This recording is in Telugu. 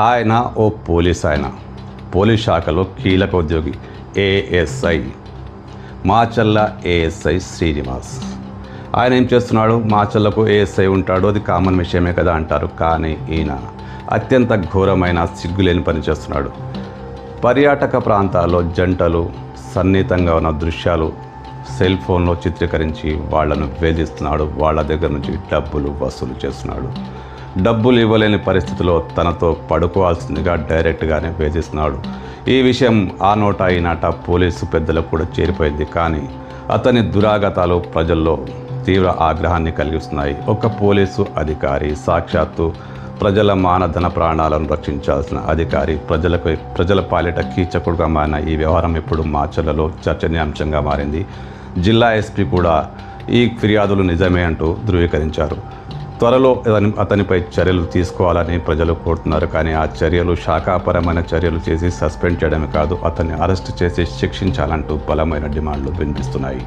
ఆయన ఓ పోలీస్ పోలీస్ శాఖలో కీలక ఉద్యోగి ఏఎస్ఐ మాచల్ల ఏఎస్ఐ శ్రీనివాస్. ఆయన ఏం చేస్తున్నాడు? మాచల్లకు ఏఎస్ఐ ఉంటాడు, అది కామన్ విషయమే కదా అంటారు. కానీ ఈయన అత్యంత ఘోరమైన సిగ్గులేని పని చేస్తున్నాడు. పర్యాటక ప్రాంతాల్లో జంటలు సన్నిహితంగా ఉన్న దృశ్యాలు సెల్ ఫోన్లో చిత్రీకరించి వాళ్లను వేధిస్తున్నాడు. వాళ్ళ దగ్గర నుంచి డబ్బులు వసూలు చేస్తున్నాడు. డబ్బులు ఇవ్వలేని పరిస్థితిలో తనతో పడుకోవాల్సిందిగా డైరెక్ట్గానే వేధిస్తున్నాడు. ఈ విషయం ఆ నోట ఈ నాట పోలీసు పెద్దలకు కూడా చేరిపోయింది. కానీ అతని దురాగతాలు ప్రజల్లో తీవ్ర ఆగ్రహాన్ని కలిగిస్తున్నాయి. ఒక పోలీసు అధికారి, సాక్షాత్తు ప్రజల మానధన ప్రాణాలను రక్షించాల్సిన అధికారి, ప్రజల పాలిట కీచకుడుగా మారిన ఈ వ్యవహారం ఇప్పుడు మాచర్లలో చర్చనీయాంశంగా మారింది. జిల్లా ఎస్పీ కూడా ఈ ఫిర్యాదులు నిజమే అంటూ ధృవీకరించారు. త్వరలో అతనిపై చర్యలు తీసుకోవాలని ప్రజలు కోరుతున్నారు. కానీ ఆ చర్యలు శాఖాపరమైన చర్యలు చేసి సస్పెండ్ చేయడమే కాదు, అతన్ని అరెస్టు చేసి శిక్షించాలంటూ బలమైన డిమాండ్లు వినిపిస్తున్నాయి.